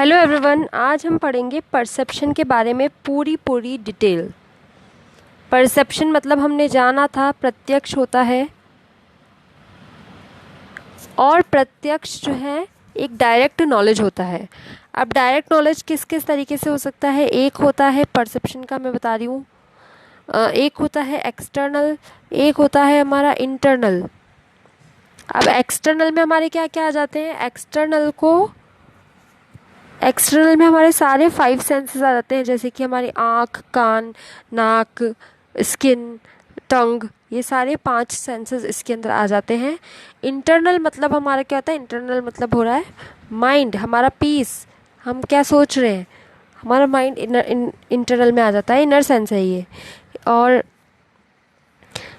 Hello everyone, आज हम पढ़ेंगे परसेप्शन के बारे में पूरी डिटेल। परसेप्शन मतलब हमने जाना था प्रत्यक्ष होता है, और प्रत्यक्ष जो है एक डायरेक्ट नॉलेज होता है। अब डायरेक्ट नॉलेज किस किस तरीके से हो सकता है? एक होता है परसेप्शन का, मैं बता रही हूँ, एक होता है एक्सटर्नल, एक होता है हमारा इंटरनल। अब एक्सटर्नल में हमारे क्या क्या आ जाते हैं? एक्सटर्नल में हमारे सारे 5 सेंसेस आ जाते हैं, जैसे कि हमारी आँख, कान, नाक, स्किन, टंग, ये सारे 5 सेंसेस इसके अंदर आ जाते हैं। इंटरनल मतलब हमारा क्या होता है? इंटरनल मतलब हो रहा है माइंड, हमारा पीस, हम क्या सोच रहे हैं, हमारा माइंड इंटरनल में आ जाता है, इनर सेंस है ये। और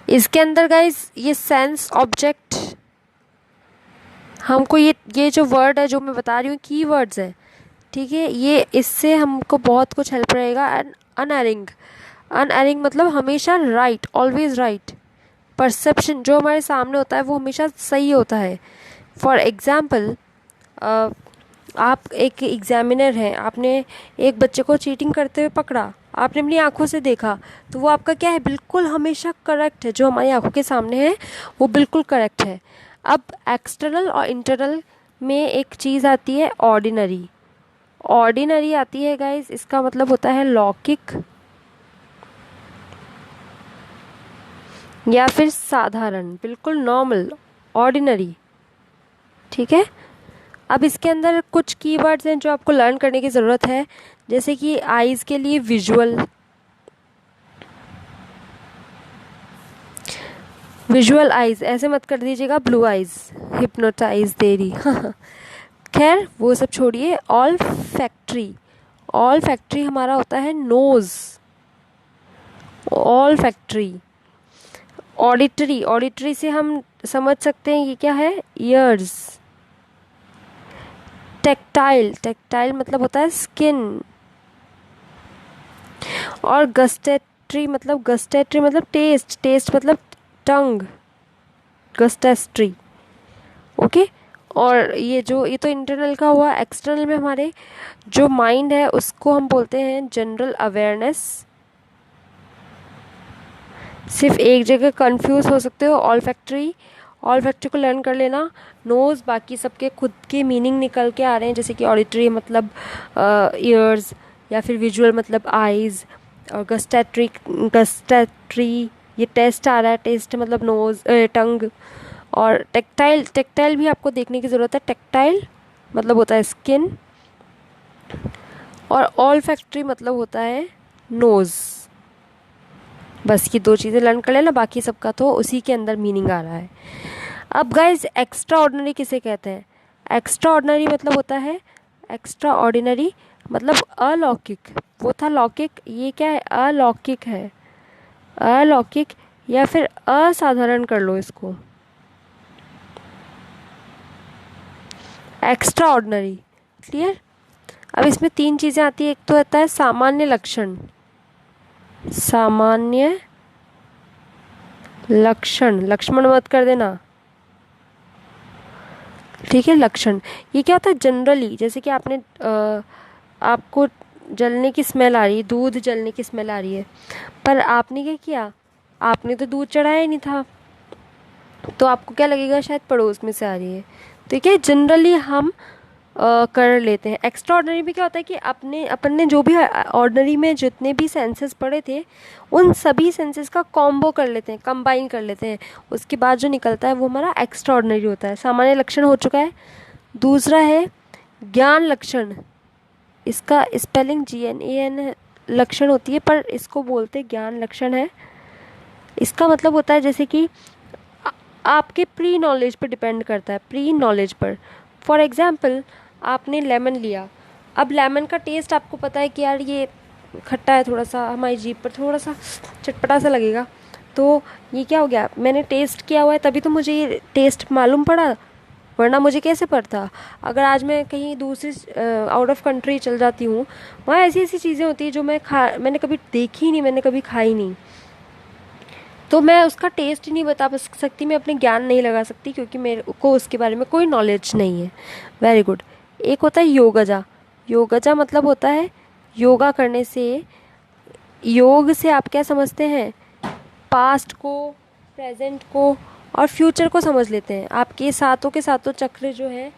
इसके अंदर गाइस ये सेंस ऑब्जेक्ट, हमको ये जो वर्ड है जो मैं बता रही हूँ की वर्ड्स है, ठीक है, ये इससे हमको बहुत कुछ हेल्प रहेगा। अनएरिंग, अनएरिंग मतलब हमेशा राइट, ऑलवेज राइट। परसेप्शन जो हमारे सामने होता है वो हमेशा सही होता है। फॉर एग्जाम्पल, आप एक एग्जामिनर हैं, आपने एक बच्चे को चीटिंग करते हुए पकड़ा, आपने अपनी आंखों से देखा, तो वो आपका क्या है? बिल्कुल हमेशा करेक्ट है, जो हमारी आंखों के सामने है वो बिल्कुल करेक्ट है। अब एक्सटर्नल और इंटरनल में एक चीज़ आती है ऑर्डिनरी। ऑर्डिनरी आती है गाइस, इसका मतलब होता है लौकिक या फिर साधारण, बिल्कुल नॉर्मल, ऑर्डिनरी, ठीक है। अब इसके अंदर कुछ कीवर्ड्स हैं जो आपको लर्न करने की ज़रूरत है, जैसे कि आईज के लिए विजुअल, विजुअल आईज, ऐसे मत कर दीजिएगा ब्लू आईज, हिप्नोटाइज दे रही खैर वो सब छोड़िए। ऑल फैक्ट्री, ऑल फैक्ट्री हमारा होता है nose, olfactory. Auditory, auditory से हम समझ सकते हैं ये क्या है? ईयर्स। टेक्टाइल, टेक्टाइल मतलब होता है स्किन। और गस्टेटरी मतलब टेस्ट, टेस्ट मतलब टंग, गस्टेस्ट्री, ओके। और ये तो इंटरनल का हुआ। एक्सटर्नल में हमारे जो माइंड है उसको हम बोलते हैं जनरल अवेयरनेस। सिर्फ एक जगह कंफ्यूज हो सकते हो, ऑल फैक्ट्री, ऑल फैक्ट्री को लर्न कर लेना। नोज़, बाकी सबके खुद के मीनिंग निकल के आ रहे हैं, जैसे कि ऑडिटरी मतलब ईयर्स, या फिर विजुअल मतलब आईज, और गस्टेटरी ये टेस्ट आ रहा है, टेस्ट मतलब नोज, टंग। और टेक्टाइल, टेक्टाइल भी आपको देखने की ज़रूरत है, टेक्टाइल मतलब होता है स्किन। और ऑल फैक्ट्री मतलब होता है नोज़। बस ये 2 चीज़ें लर्न कर लेना, बाकी सबका तो उसी के अंदर मीनिंग आ रहा है। अब गाइज एक्स्ट्रा ऑर्डिनरी किसे कहते हैं? एक्स्ट्रा ऑर्डिनरी मतलब होता है, एक्स्ट्रा ऑर्डिनरी मतलब अलौकिक, वो था लौकिक, ये क्या है? अलौकिक है, अलौकिक या फिर असाधारण कर लो इसको, एक्स्ट्रा ऑर्डिनरी, क्लियर। अब इसमें 3 चीज़ें आती है, एक तो होता है सामान्य लक्षण, सामान्य लक्षण, लक्ष्मण मत कर देना, ठीक है। लक्षण ये क्या होता है? जनरली, जैसे कि आपने आपको जलने की स्मेल आ रही है, दूध जलने की स्मेल आ रही है, पर आपने क्या किया? आपने तो दूध चढ़ाया ही नहीं था, तो आपको क्या लगेगा? शायद पड़ोस में से आ रही है। तो क्या जनरली हम कर लेते हैं। एक्स्ट्रा ऑर्डिनरी में क्या होता है कि अपन ने जो भी ऑर्डिनरी में जितने भी सेंसेस पढ़े थे उन सभी सेंसेस का कॉम्बो कर लेते हैं, कंबाइन कर लेते हैं, उसके बाद जो निकलता है वो हमारा एक्स्ट्रा ऑर्डिनरी होता है। सामान्य लक्षण हो चुका है। दूसरा है ज्ञान लक्षण, इसका स्पेलिंग GNAN लक्षण होती है, पर इसको बोलते ज्ञान लक्षण है। इसका मतलब होता है जैसे कि आपके प्री नॉलेज पर डिपेंड करता है, प्री नॉलेज पर। फॉर एग्जाम्पल, आपने लेमन लिया, अब लेमन का टेस्ट आपको पता है कि यार ये खट्टा है, थोड़ा सा हमारी जीभ पर थोड़ा सा चटपटा सा लगेगा, तो ये क्या हो गया? मैंने टेस्ट किया हुआ है तभी तो मुझे ये टेस्ट मालूम पड़ा, वरना मुझे कैसे पड़ता? अगर आज मैं कहीं दूसरी आउट ऑफ कंट्री चल जाती हूँ, वहाँ ऐसी ऐसी चीज़ें होती हैं जो मैंने कभी देखी नहीं, मैंने कभी खाई नहीं, तो मैं उसका टेस्ट ही नहीं बता सकती, मैं अपने ज्ञान नहीं लगा सकती, क्योंकि मेरे को उसके बारे में कोई नॉलेज नहीं है। Very good. एक होता है योगजा, योगजा मतलब होता है योगा करने से। योग से आप क्या समझते हैं? पास्ट को, प्रेजेंट को और फ्यूचर को समझ लेते हैं। आपके सातों के सातों चक्र जो है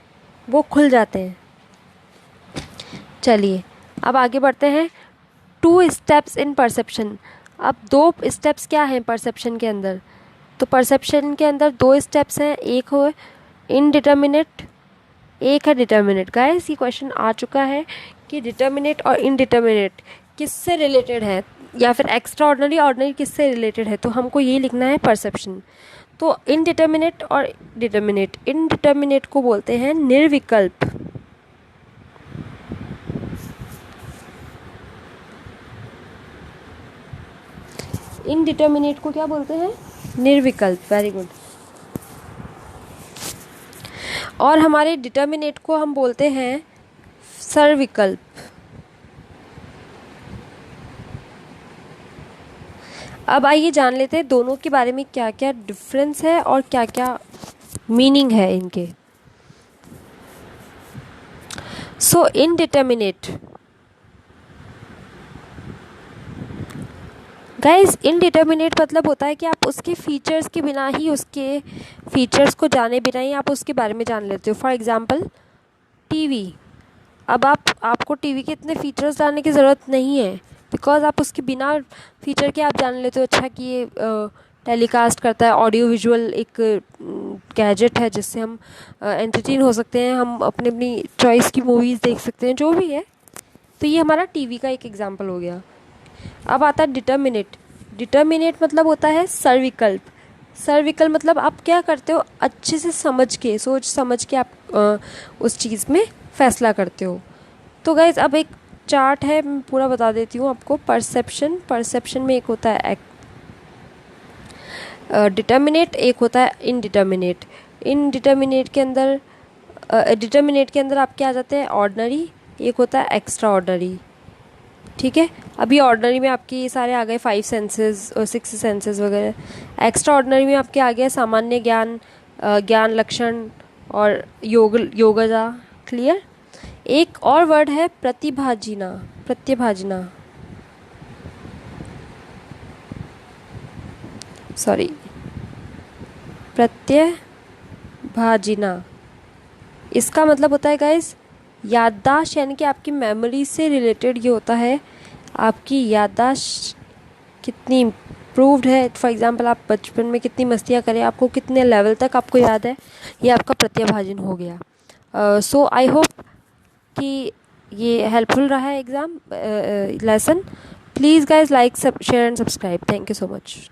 वो खुल जाते हैं। चलिए अब आगे बढ़ते हैं। 2 स्टेप्स इन परसेप्शन। अब 2 स्टेप्स क्या हैं परसेप्शन के अंदर? तो परसेप्शन के अंदर 2 स्टेप्स हैं, एक हो इनडिटर्मिनेट, एक है डिटर्मिनेट। गाइस ये क्वेश्चन आ चुका है कि डिटर्मिनेट और इनडिटर्मिनेट किससे रिलेटेड है, या फिर एक्स्ट्रा ऑर्डिनरी ऑर्डिनरी किससे रिलेटेड है। तो हमको ये लिखना है परसेप्शन। तो इनडिटर्मिनेट और डिटर्मिनेट, इनडिटर्मिनेट को बोलते हैं निर्विकल्प। इनडिटर्मिनेट को क्या बोलते हैं? निर्विकल्प। Very good. और हमारे डिटर्मिनेट को हम बोलते हैं सर्विकल्प। अब आइए जान लेते हैं दोनों के बारे में क्या क्या डिफरेंस है और क्या क्या मीनिंग है इनके। सो इनडिटर्मिनेट, गाइस इनडिटर्मिनेट मतलब होता है कि आप उसके फीचर्स के बिना ही, उसके फीचर्स को जाने बिना ही आप उसके बारे में जान लेते हो। For example TV. अब आपको टीवी के इतने फीचर्स जानने की ज़रूरत नहीं है, बिकॉज आप उसके बिना फीचर के आप जान लेते हो अच्छा कि ये टेलीकास्ट करता है, ऑडियो विजुअल एक गैजेट है जिससे हम एंटरटेन हो सकते हैं, हम अपनी अपनी चॉइस की मूवीज़ देख सकते हैं, जो भी है। तो ये हमारा टीवी का एक एग्जांपल हो गया। अब आता है डिटर्मिनेट। डिटर्मिनेट मतलब होता है सर्विकल्प। सर्विकल मतलब आप क्या करते हो, अच्छे से समझ के, सोच समझ के आप उस चीज़ में फैसला करते हो। तो गाइज अब एक चार्ट है, मैं पूरा बता देती हूँ आपको। परसेप्शन में एक होता है डिटर्मिनेट, एक होता है इनडिटर्मिनेट। इनडिटर्मिनेट के अंदर डिटर्मिनेट के अंदर आपके आ जाते हैं ऑर्डिनरी, एक होता है एक्स्ट्रा ऑर्डिनरी। ठीक है, अभी ऑर्डिनरी में आपके ये सारे आ गए 5 सेंसेस और 6 सेंसेस वगैरह। एक्स्ट्रा ऑर्डिनरी में आपके आ गया सामान्य ज्ञान, ज्ञान लक्षण और योगजा। क्लियर। एक और वर्ड है प्रतिभाजिना। प्रत्यभाजना, सॉरी, प्रत्यभाजिना। इसका मतलब होता है गाइस याददाश्त, यानी कि आपकी मेमोरी से रिलेटेड ये होता है। आपकी याददाश्त कितनी इम्प्रूव्ड है। फॉर एग्जांपल आप बचपन में कितनी मस्तियाँ करें, आपको कितने लेवल तक आपको याद है, ये आपका प्रत्यभाजन हो गया। सो आई होप कि ये हेल्पफुल रहा है exam lesson. Please guys like, share and subscribe. Thank you so much.